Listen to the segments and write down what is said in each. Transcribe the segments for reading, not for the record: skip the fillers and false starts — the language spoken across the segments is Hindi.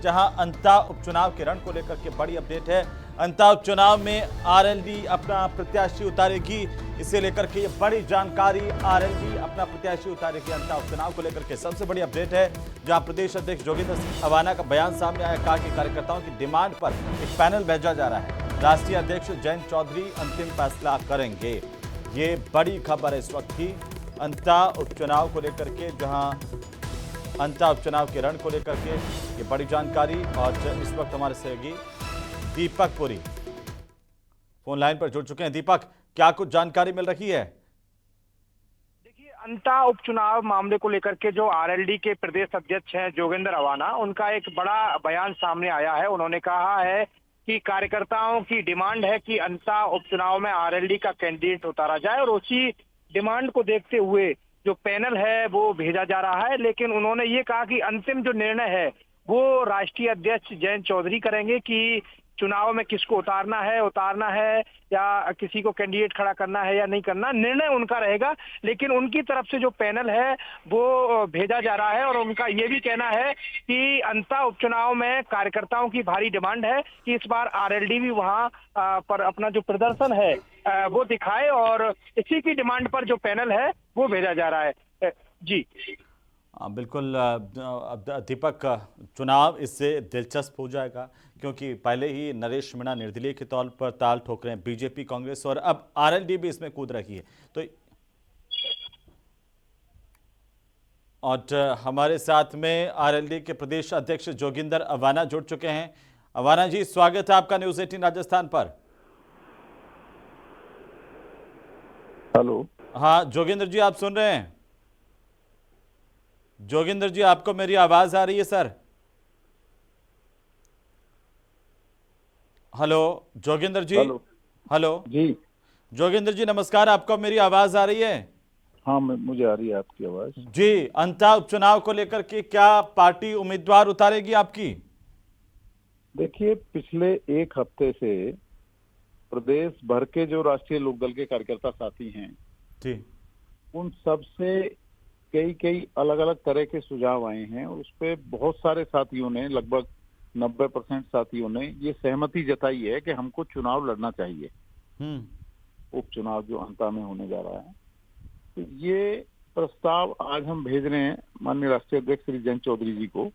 जहां अंता उपचुनाव के रण को लेकर के बड़ी अपडेट है। अंता उपचुनाव में आरएलडी अपना प्रत्याशी उतारेगी, इसे लेकर के ये बड़ी जानकारी। आरएलडी अपना प्रत्याशी उतारेगी अंता उपचुनाव को लेकर के सबसे बड़ी अपडेट है, जहां प्रदेश अध्यक्ष जोगेंद्र सिंह अवाना का बयान सामने आया। कहा कि कार्यकर्ताओं की डिमांड पर एक पैनल भेजा जा रहा है, राष्ट्रीय अध्यक्ष जयंत चौधरी अंतिम फैसला करेंगे। ये बड़ी खबर है इस वक्त की अंता उपचुनाव को लेकर के, जहां अंता उपचुनाव के रण को लेकर के ये बड़ी जानकारी। और इस वक्त हमारे सहयोगी दीपक पुरी फोन लाइन पर जुड़ चुके हैं। दीपक, क्या कुछ जानकारी मिल रही है? देखिए, अंता उपचुनाव मामले को लेकर के जो आरएलडी के प्रदेश अध्यक्ष हैं जोगेंद्र अवाना, उनका एक बड़ा बयान सामने आया है। उन्होंने कहा है कि कार्यकर्ताओं की डिमांड है कि अंता उपचुनाव में आरएलडी का कैंडिडेट उतारा जाए, और उसी डिमांड को देखते हुए जो पैनल है वो भेजा जा रहा है। लेकिन उन्होंने ये कहा कि अंतिम जो निर्णय है वो राष्ट्रीय अध्यक्ष जयंत चौधरी करेंगे कि चुनाव में किसको उतारना है या किसी को कैंडिडेट खड़ा करना है या नहीं करना, निर्णय उनका रहेगा। लेकिन उनकी तरफ से जो पैनल है वो भेजा जा रहा है, और उनका ये भी कहना है कि अंता उपचुनाव में कार्यकर्ताओं की भारी डिमांड है कि इस बार आरएलडी भी वहां पर अपना जो प्रदर्शन है वो दिखाए, और इसी की डिमांड पर जो पैनल है वो भेजा जा रहा है। जी बिल्कुल दीपक, चुनाव इससे दिलचस्प हो जाएगा, क्योंकि पहले ही नरेश मीणा निर्दलीय के तौर पर ताल ठोक रहे हैं बीजेपी कांग्रेस, और अब आरएलडी भी इसमें कूद रही है। तो और हमारे साथ में आरएलडी के प्रदेश अध्यक्ष जोगिंदर अवाना जुड़ चुके हैं। अवाना जी, स्वागत है आपका न्यूज 18 राजस्थान पर। हेलो। हाँ जोगिंदर जी, आप सुन रहे हैं? जोगिंदर जी, आपको मेरी आवाज आ रही है सर? हेलो जोगिंदर जी। हेलो जी जोगिंदर जी, नमस्कार, आपको मेरी आवाज आ रही है? हाँ, मुझे आ रही है आपकी आवाज। जी, अंता उपचुनाव को लेकर के क्या पार्टी उम्मीदवार उतारेगी आपकी? देखिए, पिछले एक हफ्ते से प्रदेश भर के जो राष्ट्रीय लोकदल के कार्यकर्ता साथी हैं जी, उन सब से कई अलग अलग तरह के सुझाव आए हैं, और उस पे बहुत सारे साथियों ने, लगभग 90% साथियों ने ये सहमति जताई है कि हमको चुनाव लड़ना चाहिए, उपचुनाव जो अंता में होने जा रहा है। तो ये प्रस्ताव आज हम भेज रहे हैं माननीय राष्ट्रीय अध्यक्ष श्री जयंत चौधरी जी को,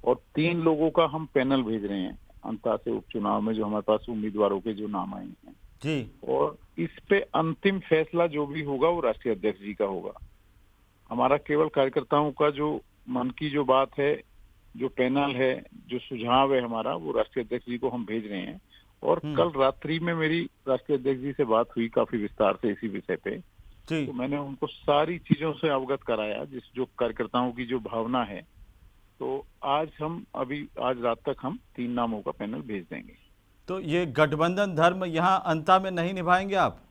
और 3 लोगों का हम पैनल भेज रहे हैं अंता से उपचुनाव में, जो हमारे पास उम्मीदवारों के जो नाम आए हैं जी। और इस पे अंतिम फैसला जो भी होगा वो राष्ट्रीय अध्यक्ष जी का होगा। हमारा केवल कार्यकर्ताओं का जो मन की जो बात है, जो पैनल है, जो सुझाव है हमारा, वो राष्ट्रीय अध्यक्ष जी को हम भेज रहे हैं। और कल रात्रि में मेरी राष्ट्रीय अध्यक्ष जी से बात हुई काफी विस्तार से इसी विषय पे, तो मैंने उनको सारी चीजों से अवगत कराया, जिस जो कार्यकर्ताओं की जो भावना है। तो आज रात तक हम 3 नामों का पैनल भेज देंगे। तो ये गठबंधन धर्म यहाँ अंता में नहीं निभाएंगे आप?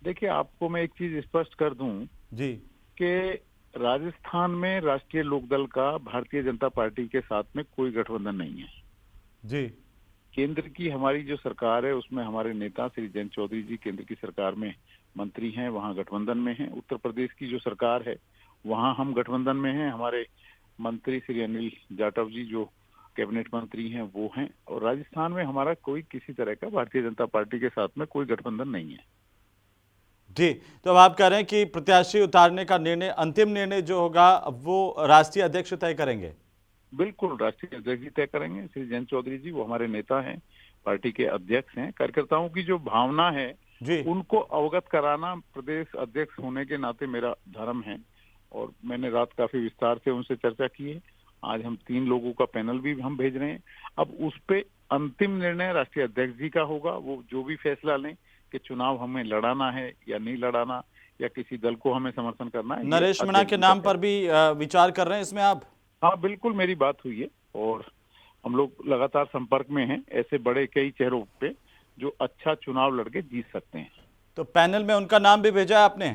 देखिए, आपको मैं एक चीज स्पष्ट कर दूं जी कि राजस्थान में राष्ट्रीय लोकदल का भारतीय जनता पार्टी के साथ में कोई गठबंधन नहीं है जी। केंद्र की हमारी जो सरकार है उसमें हमारे नेता श्री जयंत चौधरी जी केंद्र की सरकार में मंत्री हैं, वहाँ गठबंधन में हैं। उत्तर प्रदेश की जो सरकार है वहाँ हम गठबंधन में हैं, हमारे मंत्री श्री अनिल जाटव जी जो कैबिनेट मंत्री हैं वो हैं। और राजस्थान में हमारा कोई किसी तरह का भारतीय जनता पार्टी के साथ में कोई गठबंधन नहीं है जी। तो अब आप कह रहे हैं कि प्रत्याशी उतारने का निर्णय, अंतिम निर्णय जो होगा वो राष्ट्रीय अध्यक्ष तय करेंगे? बिल्कुल, राष्ट्रीय अध्यक्ष जी तय करेंगे। श्री जयंत चौधरी जी वो हमारे नेता हैं, पार्टी के अध्यक्ष हैं। कार्यकर्ताओं की जो भावना है उनको अवगत कराना प्रदेश अध्यक्ष होने के नाते मेरा धर्म है, और मैंने रात काफी विस्तार से उनसे चर्चा की है। आज हम 3 लोगों का पैनल भी हम भेज रहे हैं। अब उस पे अंतिम निर्णय राष्ट्रीय अध्यक्ष जी का होगा। वो जो भी फैसला लें कि चुनाव हमें लड़ाना है या नहीं लड़ाना, या किसी दल को हमें समर्थन करना है। नरेश मीणा के नाम पर भी विचार कर रहे हैं इसमें आप? हाँ बिल्कुल, मेरी बात हुई है और हम लोग लगातार संपर्क में हैं ऐसे बड़े कई चेहरों पे जो अच्छा चुनाव लड़के जीत सकते हैं। तो पैनल में उनका नाम भी भेजा है आपने?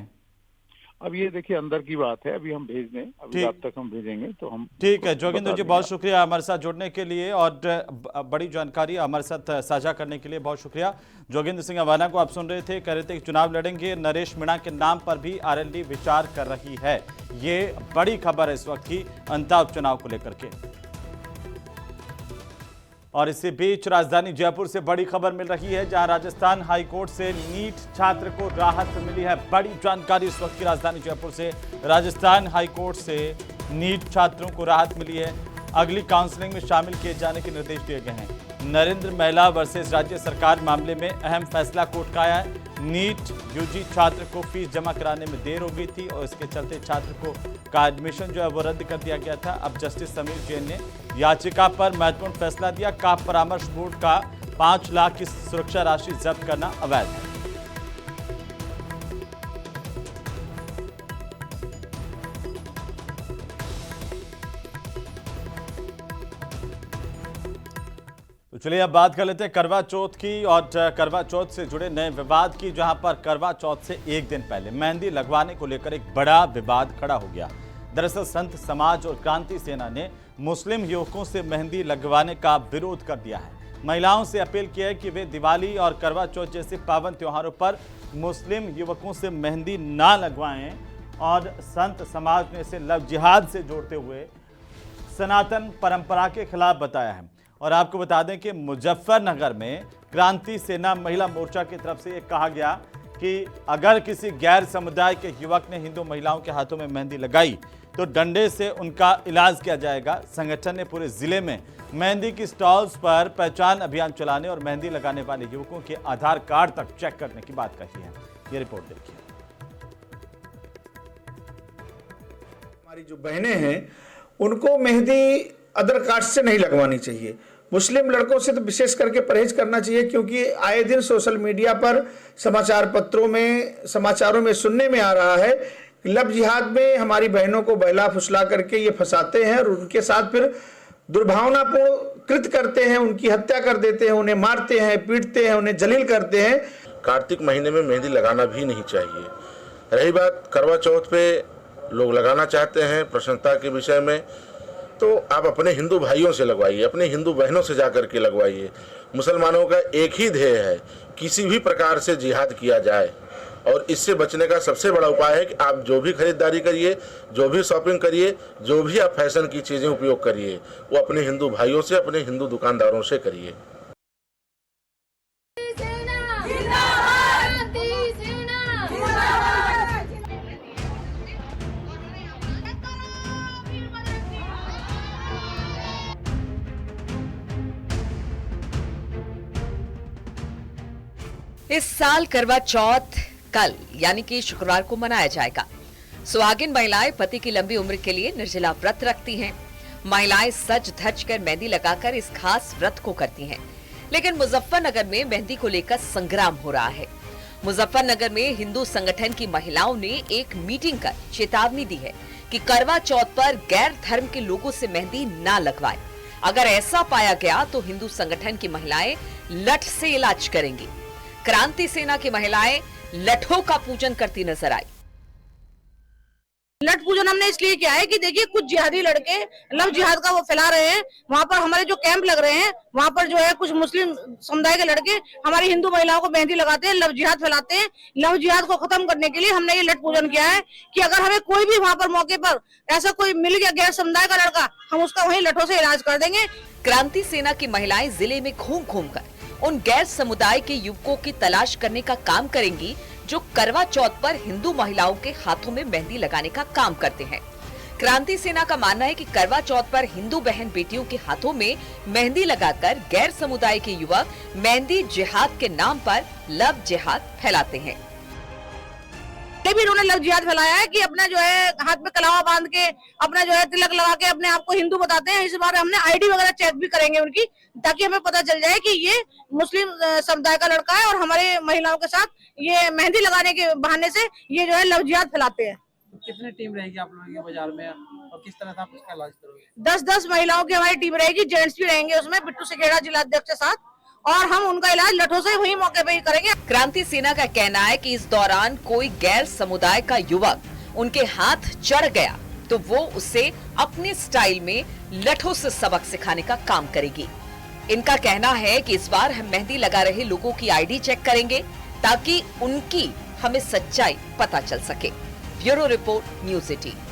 अब ये देखिए अंदर की बात है, अभी हम भेज दें, अभी रात तक हम भेजेंगे तो हम। ठीक है जोगिंदर जी, बहुत शुक्रिया हमारे साथ जुड़ने के लिए और बड़ी जानकारी हमारे साथ साझा करने के लिए बहुत शुक्रिया। जोगिंदर सिंह अवाना को आप सुन रहे थे, कह रहे थे कि चुनाव लड़ेंगे। नरेश मीणा के नाम पर भी आरएलडी विचार कर रही है। ये बड़ी खबर है इस वक्त की अंता उपचुनाव को लेकर के। और इसी बीच राजधानी जयपुर से बड़ी खबर मिल रही है, जहां राजस्थान हाई कोर्ट से नीट छात्र को राहत मिली है। बड़ी जानकारी इस वक्त की राजधानी जयपुर से, राजस्थान हाई कोर्ट से नीट छात्रों को राहत मिली है। अगली काउंसलिंग में शामिल किए जाने के निर्देश दिए गए हैं। नरेंद्र महिला वर्सेस राज्य सरकार मामले में अहम फैसला कोर्ट का आया है। नीट यूजी छात्र को फीस जमा कराने में देर हो गई थी और इसके चलते छात्र का एडमिशन जो है वो रद्द कर दिया गया था। अब जस्टिस समीर जैन ने याचिका पर महत्वपूर्ण फैसला दिया। काफ परामर्श बोर्ड का 5 लाख की सुरक्षा राशि जब्त करना अवैध है। तो चलिए अब बात कर लेते हैं करवा चौथ की और करवा चौथ से जुड़े नए विवाद की, जहां पर करवा चौथ से एक दिन पहले मेहंदी लगवाने को लेकर एक बड़ा विवाद खड़ा हो गया। दरअसल संत समाज और क्रांति सेना ने मुस्लिम युवकों से मेहंदी लगवाने का विरोध कर दिया है। महिलाओं से अपील की है कि वे दिवाली और करवा चौथ जैसे पावन त्योहारों पर मुस्लिम युवकों से मेहंदी ना लगवाएं और संत समाज ने इसे लव जिहाद से जोड़ते हुए सनातन परंपरा के खिलाफ बताया है। और आपको बता दें कि मुजफ्फरनगर में क्रांति सेना महिला मोर्चा की तरफ से ये कहा गया कि अगर किसी गैर समुदाय के युवक ने हिंदू महिलाओं के हाथों में मेहंदी लगाई तो डंडे से उनका इलाज किया जाएगा। संगठन ने पूरे जिले में मेहंदी की स्टॉल्स पर पहचान अभियान चलाने और मेहंदी लगाने वाले युवकों के आधार कार्ड तक चेक करने की बात कही है। ये रिपोर्ट देखिए। हमारी जो बहनें हैं उनको मेहंदी अदर कास्ट से नहीं लगवानी चाहिए। मुस्लिम लड़कों से तो विशेष करके परहेज करना चाहिए, क्योंकि आए दिन सोशल मीडिया पर समाचार पत्रों में समाचारों में सुनने में आ रहा है कि लव जिहाद में हमारी बहनों को बहला फुसला करके ये फंसाते हैं और उनके साथ फिर दुर्भावनापूर्ण कृत्य करते हैं, उनकी हत्या कर देते हैं, उन्हें मारते हैं, पीटते हैं, उन्हें जलील करते हैं। कार्तिक महीने में मेहंदी लगाना भी नहीं चाहिए। रही बात करवा चौथ पे लोग लगाना चाहते हैं प्रसन्नता के विषय में, तो आप अपने हिंदू भाइयों से लगवाइए, अपने हिंदू बहनों से जाकर के लगवाइए। मुसलमानों का एक ही ध्येय है, किसी भी प्रकार से जिहाद किया जाए, और इससे बचने का सबसे बड़ा उपाय है कि आप जो भी खरीदारी करिए, जो भी शॉपिंग करिए, जो भी आप फैशन की चीज़ें उपयोग करिए, वो अपने हिंदू भाइयों से, अपने हिंदू दुकानदारों से करिए। इस साल करवा चौथ कल यानी कि शुक्रवार को मनाया जाएगा। सुहागिन महिलाएं पति की लंबी उम्र के लिए निर्जला व्रत रखती हैं। महिलाएं सज धज कर मेहंदी लगाकर इस खास व्रत को करती हैं। लेकिन मुजफ्फरनगर में मेहंदी को लेकर संग्राम हो रहा है। मुजफ्फरनगर में हिंदू संगठन की महिलाओं ने एक मीटिंग कर चेतावनी दी है कि करवा चौथ पर गैर धर्म के लोगों से मेहंदी ना लगवाएं। अगर ऐसा पाया गया तो हिंदू संगठन की महिलाएं लठ से इलाज करेंगी। क्रांति सेना की महिलाएं लठों का पूजन करती नजर आई। लठ पूजन हमने इसलिए किया है कि देखिए कुछ जिहादी लड़के लव जिहाद का वो फैला रहे हैं। वहाँ पर हमारे जो कैंप लग रहे हैं वहाँ पर जो है कुछ मुस्लिम समुदाय के लड़के हमारी हिंदू महिलाओं को मेहंदी लगाते हैं, लव जिहाद फैलाते हैं। लव जिहाद को खत्म करने के लिए हमने ये लठ पूजन किया है कि अगर हमें कोई भी वहाँ पर मौके पर ऐसा कोई मिल गया गैर समुदाय का लड़का, हम उसका वहीं लठों से इलाज कर देंगे। क्रांति सेना की महिलाएं जिले में घूम घूम कर उन गैर समुदाय के युवकों की तलाश करने का काम करेंगी जो करवा चौथ पर हिंदू महिलाओं के हाथों में मेहंदी लगाने का काम करते हैं। क्रांति सेना का मानना है कि करवा चौथ पर हिंदू बहन बेटियों के हाथों में मेहंदी लगाकर गैर समुदाय के युवक मेहंदी जिहाद के नाम पर लव जिहाद फैलाते हैं। भी उन्होंने लव जिहाद फैलाया है कि अपना जो है हाथ में कलावा बांध के, अपना जो है तिलक लगा के अपने आप को हिंदू बताते हैं। इस बार हमने आईडी वगैरह चेक भी करेंगे उनकी, ताकि हमें पता चल जाए कि ये मुस्लिम समुदाय का लड़का है और हमारे महिलाओं के साथ ये मेहंदी लगाने के बहाने से ये जो है लव जिहाद फैलाते हैं। कितनी टीम रहेगी आप लोगों की बाजार में और किस तरह से आप इसका इलाज करोगे? 10-10 महिलाओं की हमारी टीम रहेगी, जेंट्स भी रहेंगे उसमें, बिट्टू सिखेड़ा जिलाध्यक्ष के साथ, और हम उनका इलाज लठों से वही मौके पे ही करेंगे। क्रांति सेना का कहना है कि इस दौरान कोई गैर समुदाय का युवक उनके हाथ चढ़ गया तो वो उसे अपने स्टाइल में लठों से सबक सिखाने का काम करेगी। इनका कहना है कि इस बार हम मेहंदी लगा रहे लोगों की आईडी चेक करेंगे ताकि उनकी हमें सच्चाई पता चल सके। Bureau report, news 18।